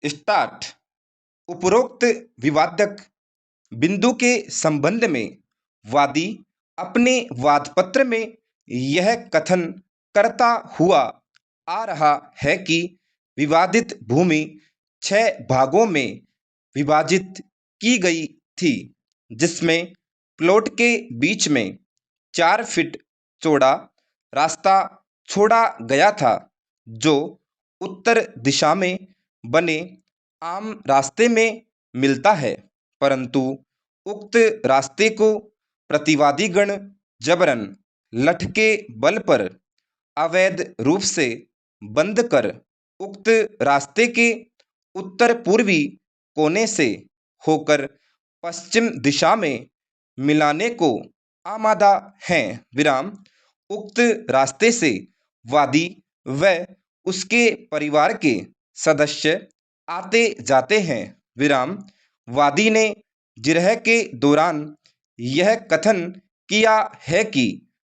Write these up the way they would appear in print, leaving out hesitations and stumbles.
Start. उपरोक्त विवादक बिंदु के संबंध में वादी अपने वादपत्र में यह कथन करता हुआ आ रहा है कि विवादित भूमि 6 भागों में विभाजित की गई थी, जिसमें प्लॉट के बीच में 4 फीट चौड़ा रास्ता छोड़ा गया था, जो उत्तर दिशा में बने आम रास्ते में मिलता है, परंतु उक्त रास्ते को प्रतिवादीगण जबरन लठ के बल पर अवैध रूप से बंद कर उक्त रास्ते के उत्तर पूर्वी कोने से होकर पश्चिम दिशा में मिलाने को आमादा हैं। विराम। उक्त रास्ते से वादी व उसके परिवार के सदस्य आते जाते हैं। विराम। वादी ने जिरह के दौरान यह कथन किया है कि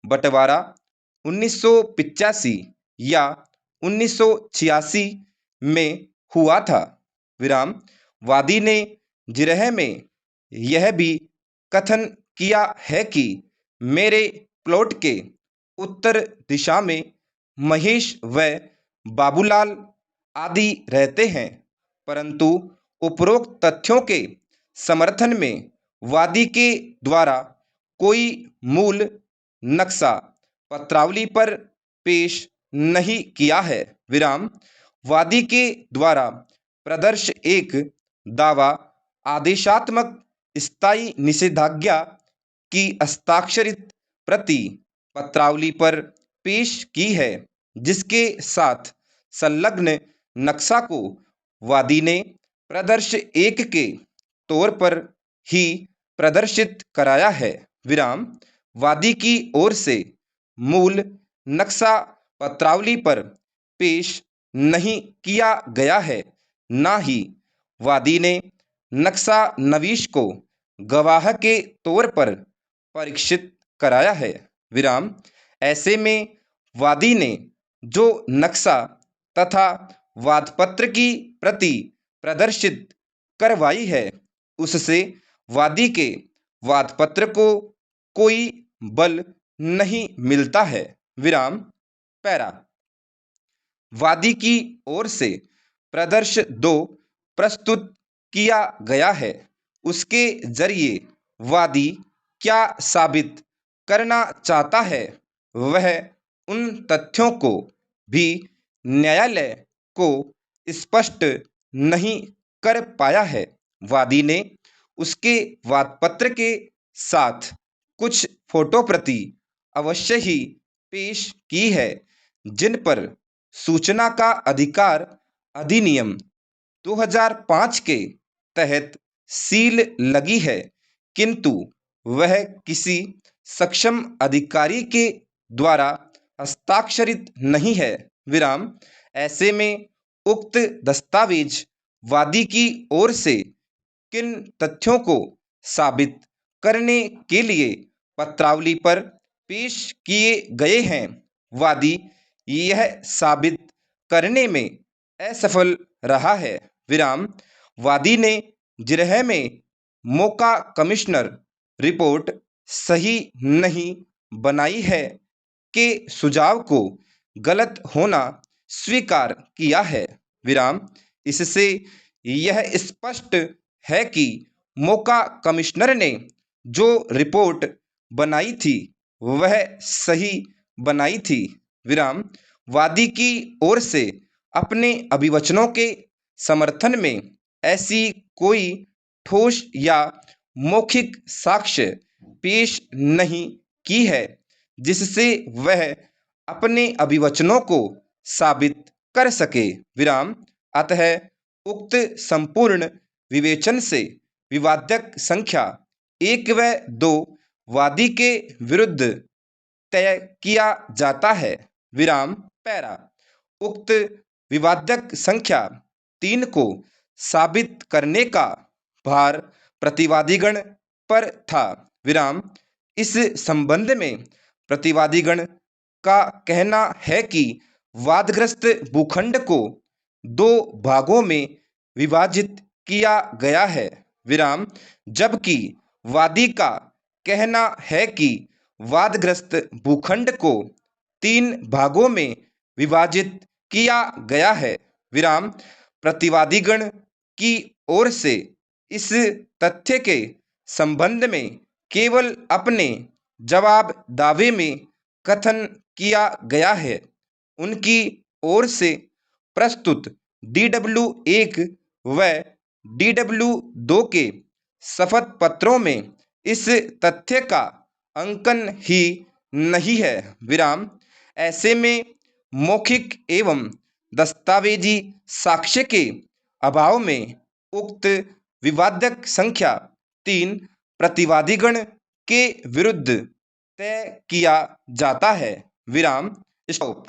बंटवारा 1985 या 1986 में हुआ था। विराम। वादी ने जिरह में यह भी कथन किया है कि मेरे प्लॉट के उत्तर दिशा में महेश व बाबूलाल आदि रहते हैं, परंतु उपरोक्त तथ्यों के समर्थन में वादी के द्वारा कोई मूल नक्शा पत्रावली पर पेश नहीं किया है। विराम। वादी के द्वारा प्रदर्श एक दावा आदेशात्मक स्थायी निषेधाज्ञा की हस्ताक्षरित प्रति पत्रावली पर पेश की है, जिसके साथ संलग्न नक्शा को वादी ने प्रदर्श एक के तौर पर ही प्रदर्शित कराया है। विराम। वादी की ओर से मूल नक्शा पत्रावली पर पेश नहीं किया गया है, ना ही वादी ने नक्शा नवीश को गवाह के तौर पर परीक्षित कराया है। विराम। ऐसे में वादी ने जो नक्शा तथा वादपत्र की प्रति प्रदर्शित करवाई है, उससे वादी के वादपत्र को कोई बल नहीं मिलता है। विराम। पैरा। वादी की ओर से प्रदर्श 2 प्रस्तुत किया गया है, उसके जरिए वादी क्या साबित करना चाहता है, वह उन तथ्यों को भी न्यायालय को स्पष्ट नहीं कर पाया है। वादी ने उसके वादपत्र के साथ कुछ फोटो प्रति अवश्य ही पेश की है, जिन पर सूचना का अधिकार अधिनियम 2005 के तहत सील लगी है, किंतु वह किसी सक्षम अधिकारी के द्वारा हस्ताक्षरित नहीं है। विराम। ऐसे में उक्त दस्तावेज वादी की ओर से किन तथ्यों को साबित करने के लिए पत्रावली पर पेश किए गए हैं, वादी यह साबित करने में असफल रहा है। विराम। वादी ने जिरह में मौका कमिश्नर रिपोर्ट सही नहीं बनाई है के सुझाव को गलत होना स्वीकार किया है। विराम। इससे यह स्पष्ट है कि मौका कमिश्नर ने जो रिपोर्ट बनाई थी वह सही बनाई थी। विराम। वादी की ओर से अपने अभिवचनों के समर्थन में ऐसी कोई ठोस या मौखिक साक्ष्य पेश नहीं की है, जिससे वह अपने अभिवचनों को साबित कर सके। विराम। अतः उक्त संपूर्ण विवेचन से विवादक संख्या 1 व 2 वादी के विरुद्ध तय किया जाता है। विराम। पैरा। उक्त विवादक संख्या 3 को साबित करने का भार प्रतिवादीगण पर था। विराम। इस संबंध में प्रतिवादीगण का कहना है कि वादग्रस्त भूखंड को 2 भागों में विभाजित किया गया है, विराम, जबकि वादी का कहना है कि वादग्रस्त भूखंड को 3 भागों में विभाजित किया गया है, विराम। प्रतिवादीगण की ओर से इस तथ्य के संबंध में केवल अपने जवाब दावे में कथन किया गया है। उनकी ओर से प्रस्तुत DW1 व DW2 के शपथ पत्रों में इस तथ्य का अंकन ही नहीं है, विराम। ऐसे में मौखिक एवं दस्तावेजी साक्ष्य के अभाव में उक्त विवादक संख्या 3 प्रतिवादीगण के विरुद्ध तय किया जाता है, विराम। स्टॉप।